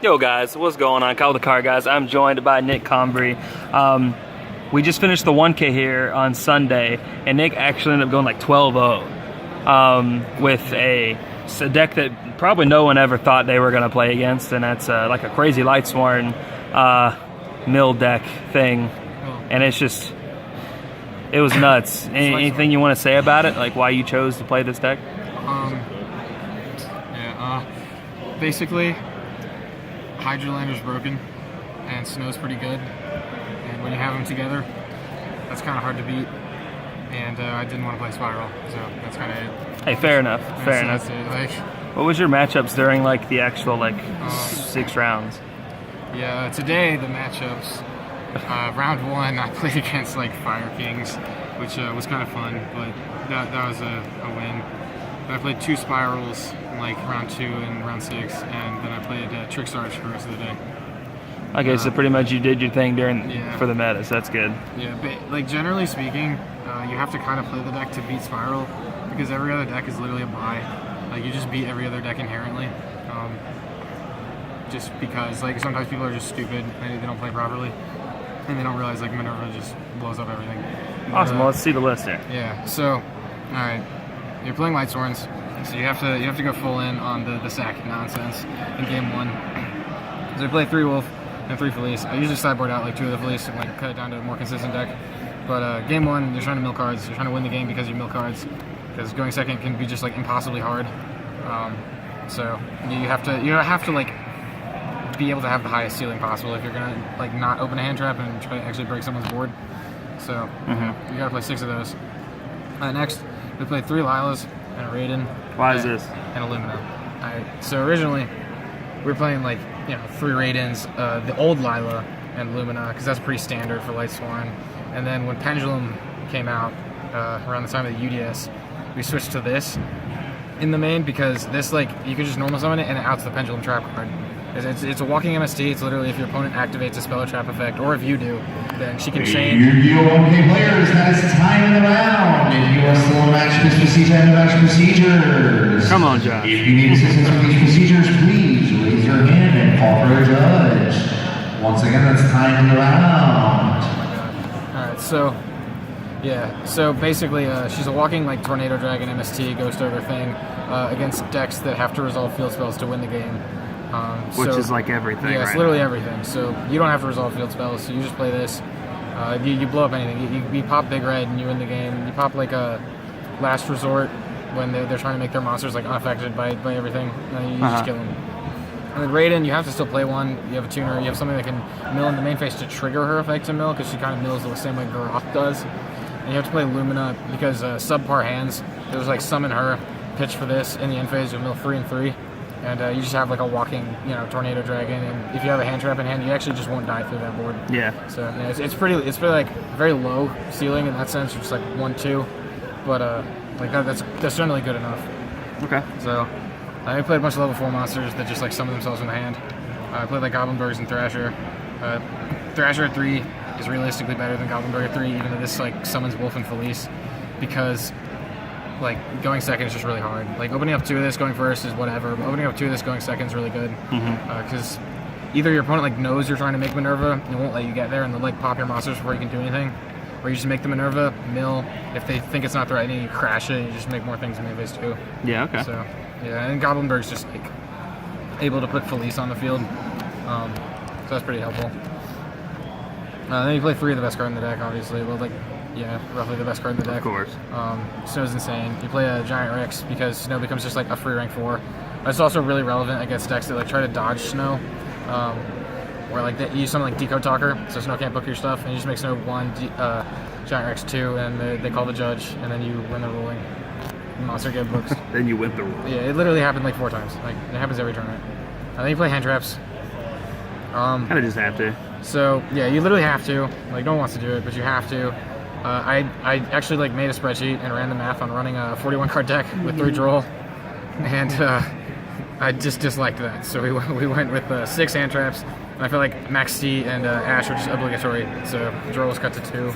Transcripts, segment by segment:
Yo guys, what's going on? Kyle the Car Guys. I'm joined by Nick Convery. We just finished the 1K here on Sunday, and Nick actually ended up going like 12-0 with a deck that probably no one ever thought they were going to play against, and that's like a crazy Lightsworn mill deck thing, and it's just, it was nuts. Anything you want to say about it, like why you chose to play this deck? Basically, Hydrolander's broken, and Snow's pretty good, and when you have them together, that's kind of hard to beat, and I didn't want to play Spiral, so that's kind of it. Hey, fair enough, fair enough. That's it. Like, what was your matchups during like the actual like 6 rounds? Yeah, today the matchups, round 1 I played against like Fire Kings, which was kind of fun, but that was a win. Then I played 2 Spirals in like round 2 and round 6, and then I played Trickstarch for the rest of the day. Okay, so pretty much you did your thing for the meta, so that's good. Yeah, but like generally speaking, you have to kind of play the deck to beat Spiral, because every other deck is literally a buy. Like you just beat every other deck inherently, just because like sometimes people are just stupid and they don't play properly, and they don't realize like Minerva just blows up everything. Awesome. Well, let's see the list here. Yeah. So, all right, you're playing Lightsworns, so you have to go full in on the sack nonsense in game 1. So you play 3 Wolf and 3 Felice. I usually sideboard out like 2 of the Felice and like cut it down to a more consistent deck. But game 1, you're trying to mill cards. You're trying to win the game because you mill cards. Because going second can be just like impossibly hard. So you have to like be able to have the highest ceiling possible if you're gonna like not open a hand trap and try to actually break someone's board. So you gotta play 6 of those. Next, we play 3 Lilas and a Raiden. Why is this? And a Lumina. Alright, so originally we were playing like 3 Raidens, the old Lila and Lumina, because that's pretty standard for Lightsworn. And then when Pendulum came out around the time of the UDS, we switched to this in the main, because this, like, you can just normal summon it and it outs the Pendulum Trap card. It's a walking MST. It's literally if your opponent activates a spell or trap effect, or if you do, then she can chain. Your 1K players, that is time in the round. If you are still in match procedure and match procedures. Come on, Josh. If you need assistance with these procedures, please raise your hand and call for a judge. Once again, that's time in the round. Alright, so yeah, so basically she's a walking like Tornado Dragon MST Ghost Ogre thing against decks that have to resolve field spells to win the game. Which is like everything, yeah, it's right? literally everything. So you don't have to resolve field spells, so you just play this. You blow up anything. You pop Big Red and you win the game. You pop like a Last Resort when they're trying to make their monsters like unaffected by everything. You just kill them. And then Raiden, you have to still play one. You have a tuner. You have something that can mill in the main phase to trigger her effect to mill, because she kind of mills the same way Garoth does. And you have to play Lumina because subpar hands. There's like summon her, pitch for this in the end phase. You'll mill 3 and 3. And you just have like a walking, Tornado Dragon, and if you have a hand trap in hand, you actually just won't die through that board. Yeah. So yeah, it's pretty like very low ceiling in that sense. It's just like 1-2, but like that's generally good enough. Okay. So I played a bunch of level 4 monsters that just like summon themselves in the hand. I played like Goblinburgs and Thrasher. Thrasher at 3 is realistically better than Goblinburg at 3, even though this like summons Wolf and Felice, because like going second is just really hard. Like opening up 2 of this, going first is whatever, but opening up 2 of this, going second is really good. Because either your opponent like knows you're trying to make Minerva and won't let you get there, and they'll like pop your monsters before you can do anything, or you just make the Minerva, mill. If they think it's not the right thing, you crash it, and you just make more things in the phase too. Yeah. Okay. So yeah, and Goblinburg's just like able to put Felice on the field, so that's pretty helpful. Then you play 3 of the best card in the deck, obviously. Well, like, yeah, roughly the best card in the deck. Of course. Snow's insane. You play a Giant Rex because Snow becomes just like a free rank 4. It's also really relevant against decks that like try to dodge Snow, where like you use something like Decode Talker, so Snow can't book your stuff, and you just make Snow 1, Giant Rex 2, and they call the judge, and then you win the ruling. Monster get booked. Then you win the ruling. Yeah, it literally happened like 4 times. Like it happens every tournament. And then you play hand traps. Kind of just have to. So yeah, you literally have to. Like no one wants to do it, but you have to. I actually like made a spreadsheet and ran the math on running a 41 card deck with 3 droll, and I just disliked that. So we went with 6 hand traps, and I feel like Max C and Ash are just obligatory. So droll was cut to 2.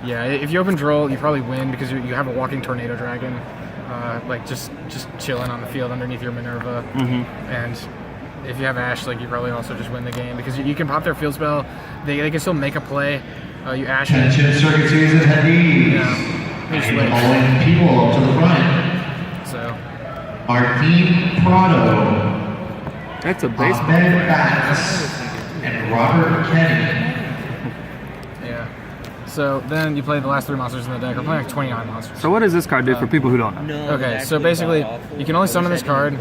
Yeah, if you open droll, you probably win because you have a walking Tornado Dragon, like just chilling on the field underneath your Minerva, and if you have Ash, like you probably also just win the game because you can pop their field spell. They can still make a play. You Ash it. Attention Circuit Series attendees. Yeah. I need the following people up to the front. So. Martin Prado, That's a baseball Ahmed player. Bax, and Robert Kenny. Yeah. So then you play the last 3 monsters in the deck. We're playing like 29 monsters. So what does this card do for people who don't know? Okay, so basically, you can only summon this card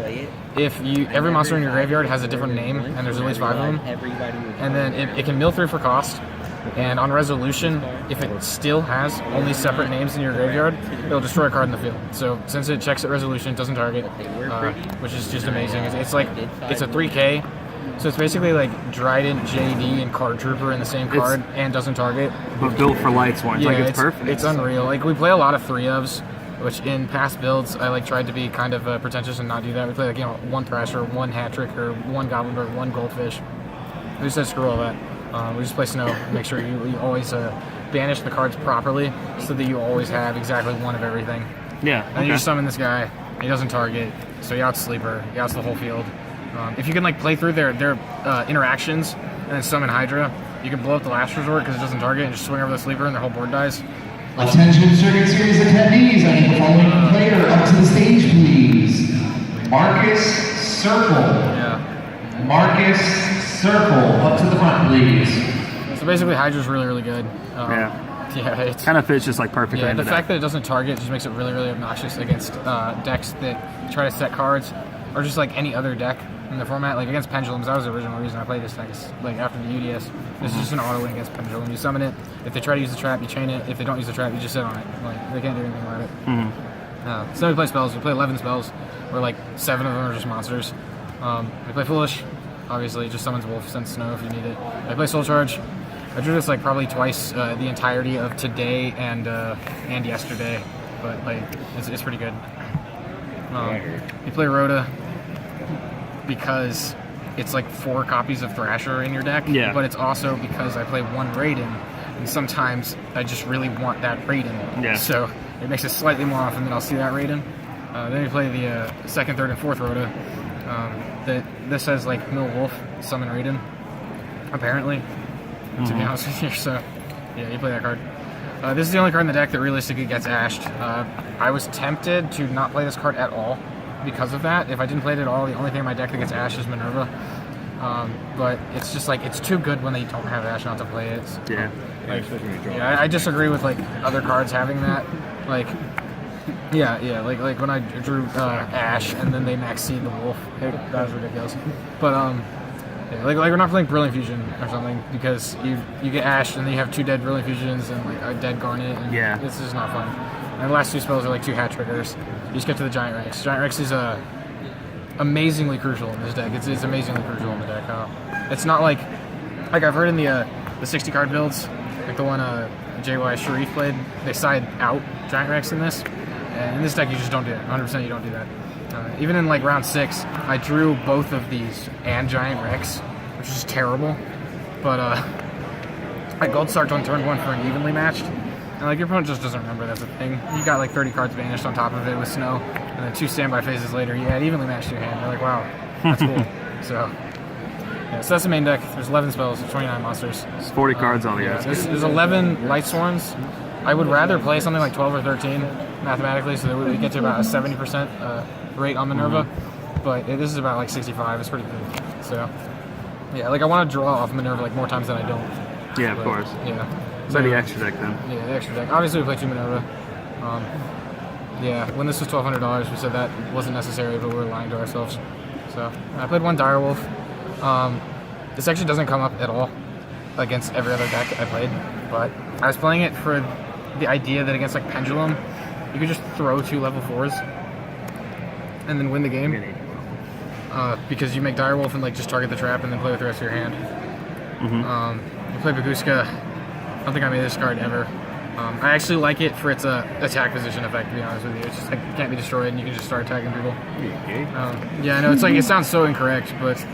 if every monster in your graveyard has a different name, and there's at least 5 of them. And then it can mill 3 for cost. And on resolution, if it still has only separate names in your graveyard, it'll destroy a card in the field. So since it checks at resolution, it doesn't target, which is just amazing. It's a 3K. So it's basically like Dryden, JD, and Card Trooper in the same card and doesn't target. But built for Lightsworn. Yeah, Like it's perfect. It's unreal. Like we play a lot of 3-ofs, which in past builds I like tried to be kind of pretentious and not do that. We play like 1 Thrasher, 1 Hat-Trick, or 1 Goblinberg, 1 Goldfish. We just said screw all that. We just play Snow. Make sure you always banish the cards properly so that you always have exactly 1 of everything. Yeah. And you just summon this guy. He doesn't target, so you out Sleeper. You out the whole field. If you can like play through their interactions and then summon Hydra, you can blow up the last resort because it doesn't target and just swing over the Sleeper and their whole board dies. Attention Circuit Series attendees, I need the following player up to the stage, please. Marcus Circle. Yeah. Marcus Circle, up to the front, please. So basically, Hydra's really, really good. Yeah, it's kind of fits just like perfectly. Yeah, into the fact that it doesn't target just makes it really, really obnoxious against decks that try to set cards, or just like any other deck in the format. Like against Pendulums, that was the original reason I played this deck. Is like after the UDS, this is just an auto win against Pendulum. You summon it. If they try to use the trap, you chain it. If they don't use the trap, you just sit on it. Like they can't do anything about it. So we play spells. We play 11 spells, where like 7 of them are just monsters. We play Foolish. Obviously, it just summons Wolf, sends Snow if you need it. I play Soul Charge. I drew this like probably twice the entirety of today and yesterday, but like it's pretty good. You play Rhoda because it's like 4 copies of Thrasher in your deck, but it's also because I play 1 Raiden, and sometimes I just really want that Raiden. Yeah. So it makes it slightly more often that I'll see that Raiden. Then you play the 2nd, 3rd, and 4th Rhoda. This says like Mill Wolf, Summon Raiden, apparently. To be honest with you, so yeah, you play that card. This is the only card in the deck that realistically gets ashed. I was tempted to not play this card at all because of that. If I didn't play it at all, the only thing in my deck that gets ashed is Minerva. But it's just like it's too good when they don't have ash not to play it. I disagree with like other cards having that. Like like when I drew Ash and then they max seed the Wolf, that was ridiculous. But like we're not playing Brilliant Fusion or something because you get Ash and then you have 2 dead Brilliant Fusions and like a dead Garnet. And this is not fun. And the last 2 spells are like 2 hat triggers. You just get to the Giant Rex. Giant Rex is amazingly crucial in this deck. It's amazingly crucial in the deck. It's not like I've heard in the 60 card builds, like the one JY Sharif played, they side out Giant Rex in this. And in this deck, you just don't do it. 100% you don't do that. Even in like round 6, I drew both of these and Giant Rex, which is terrible. But I Gold Sarked on turn 1 for an evenly matched. And like your opponent just doesn't remember that's a thing. You got like 30 cards banished on top of it with Snow, and then 2 standby phases later, you had evenly matched your hand. They're like, wow, that's cool. So that's the main deck. There's 11 spells, 29 monsters. It's 40 cards on the yeah, there's 11 Lightsworns. I would rather play something like 12 or 13 mathematically, so that we get to about a 70% rate on Minerva. But this is about like 65. It's pretty good. So yeah, like I want to draw off Minerva like more times than I don't. Yeah, of course. Yeah. So the extra deck then. Yeah, the extra deck. Obviously, we play 2 Minerva. Yeah, when this was $1,200, we said that wasn't necessary, but we were lying to ourselves. So I played 1 Direwolf. This actually doesn't come up at all against every other deck I played, but I was playing it for the idea that against like Pendulum, you could just throw 2 level 4s and then win the game. Because you make Direwolf and like just target the trap and then play with the rest of your hand. You play Baguska. I don't think I made this card ever. I actually like it for its attack position effect, to be honest with you. It's just like it can't be destroyed and you can just start attacking people. Yeah, I know, it's like, it sounds so incorrect, but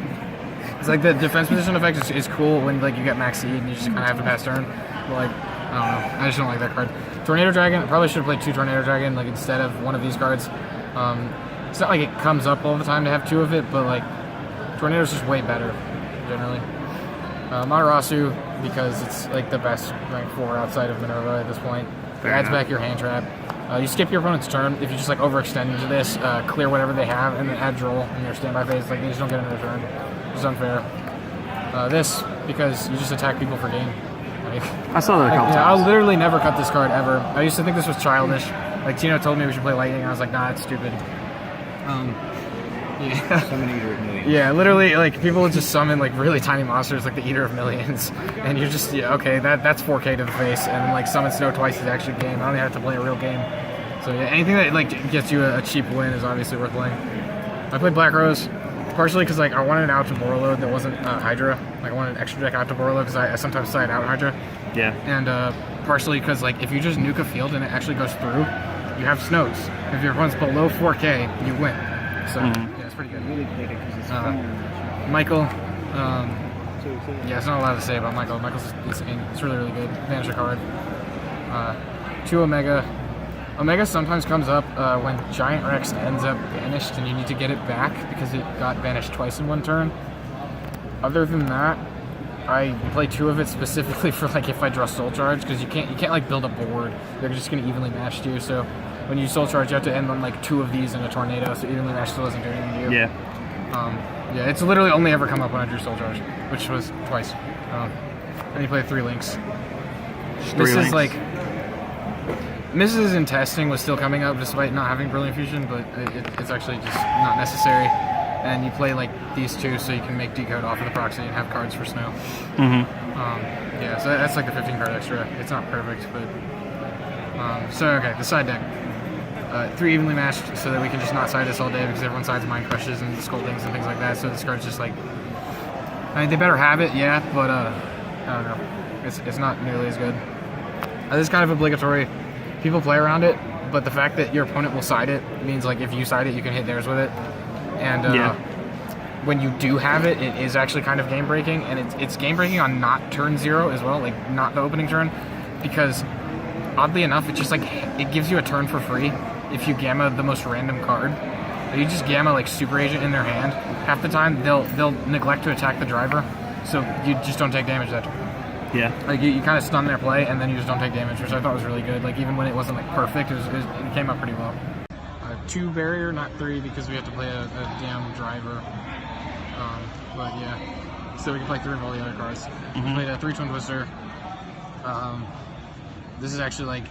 it's like the defense position effect is cool when like you get max seed and you just kind of have to pass turn. But like, I don't know, I just don't like that card. Tornado Dragon, I probably should have played 2 Tornado Dragon like instead of one of these cards. It's not like it comes up all the time to have 2 of it, but like Tornado's just way better, generally. Matarasu, because it's like the best rank 4 outside of Minerva at this point. It adds back your hand trap. You skip your opponent's turn if you just like overextend into this, clear whatever they have, and then add Droll in your standby phase. Like they just don't get another turn. It's unfair. This, because you just attack people for game. Like, I saw that a couple times. I'll literally never cut this card ever. I used to think this was childish. Like Tino told me we should play Lightning, and I was like, nah, it's stupid. Yeah. Summon Eater of Millions. Yeah, literally, like people would just summon like really tiny monsters, like the Eater of Millions, and you're just okay. That's 4K to the face, and then, like summon Snow twice is actually a game. I don't even have to play a real game. So yeah, anything that like gets you a cheap win is obviously worth playing. I played Black Rose, partially because like I wanted an out to Boro load that wasn't Hydra. Like I wanted an extra deck out to Boro load because I sometimes side out Hydra. Yeah. And partially because like if you just nuke a field and it actually goes through, you have Snows. If your opponent's below 4K, you win. So yeah, it's pretty good. Really played it because it's Michael, yeah, it's not a lot to say about Michael. Michael's it's really, really good. Banish a card. 2 Omega. Omega sometimes comes up when Giant Rex ends up banished and you need to get it back because it got banished twice in one turn. Other than that, I play 2 of it specifically for like if I draw Soul Charge because you can't like build a board. They're just gonna evenly match you. So when you Soul Charge, you have to end on like 2 of these in a tornado. So evenly match still doesn't do anything to you. Yeah. Yeah, it's literally only ever come up when I drew Soul Charge, which was twice. And you play 3 links. This is like Misses in testing was still coming up despite not having Brilliant Fusion, but it's actually just not necessary. And you play like these 2 so you can make decode off of the proxy and have cards for Snow. Yeah, so that's like a 15 card extra. It's not perfect, but so okay, the side deck. 3 evenly matched so that we can just not side this all day because everyone sides Mind Crushes and Scoldings and things like that. So this card's just like, I mean, they better have it, yeah, but I don't know. It's not nearly as good. This is kind of obligatory. People play around it, but the fact that your opponent will side it means like if you side it, you can hit theirs with it. And when you do have it, it is actually kind of game breaking, and it's game breaking on not turn 0 as well, like not the opening turn, because oddly enough, it just like it gives you a turn for free if you gamma the most random card. You just gamma like Super Agent in their hand. Half the time they'll neglect to attack the driver, so you just don't take damage that turn. Yeah. Like you kind of stun their play and then you just don't take damage, which I thought was really good. Like even when it wasn't like perfect, it came out pretty well. 2 barrier, not 3, because we have to play a damn driver. But yeah, so we can play 3 of all the other cards. We played a 3 Twin Twister. This is actually like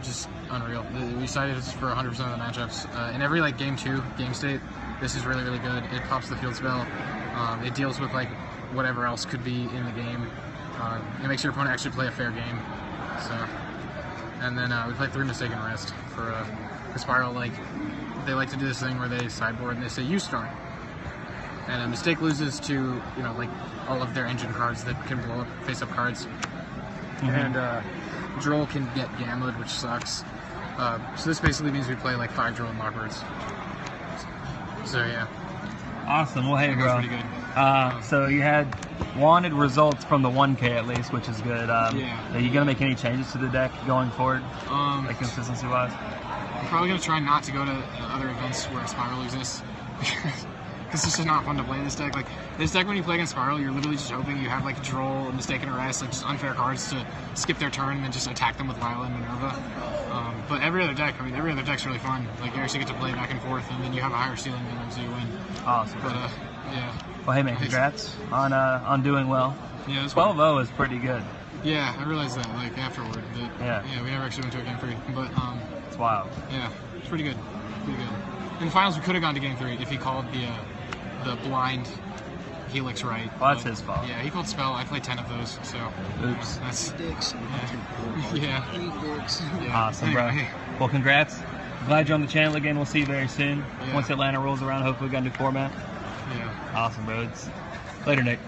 just unreal. We cited this for 100% of the matchups. In every like game 2 game state, this is really, really good. It pops the field spell. It deals with like whatever else could be in the game. It makes your opponent actually play a fair game. So, and then we play 3 Mistaken Rest for the Spiral. Like they like to do this thing where they sideboard and they say "you start," and a Mistake loses to like all of their engine cards that can blow up face-up cards, and Droll can get gammaed, which sucks. So this basically means we play like 5 Droll and Lockbirds. So yeah. Awesome. Well, hey, bro. Pretty good. So you had wanted results from the 1K at least, which is good. Yeah. Are you gonna make any changes to the deck going forward, like consistency wise? I'm probably gonna try not to go to other events where Spiral exists, because it's just not fun to play this deck. Like this deck, when you play against Spiral, you're literally just hoping you have like Droll, Mistaken Arrest, like just unfair cards to skip their turn and then just attack them with Lila and Minerva. But every other deck, every other deck's really fun. Like you actually get to play back and forth, and then you have a higher ceiling than them, so you win. Awesome. But yeah. Well, hey man, congrats on doing well. Yeah, 12-0 is pretty good. Yeah, I realized that like afterward. But, yeah, we never actually went to a game 3, but it's wild. Yeah, it's pretty good. Pretty good. In the finals, we could have gone to game 3 if he called the blind Helix right. Well, that's his fault. Yeah, he called Spell. I played 10 of those, so. Oops. That's dicks. Yeah. Yeah. Awesome, bro. Well, congrats. Glad you're on the channel again. We'll see you very soon. Yeah. Once Atlanta rolls around, hopefully we got a new format. Yeah. Awesome, bro. Later, Nick.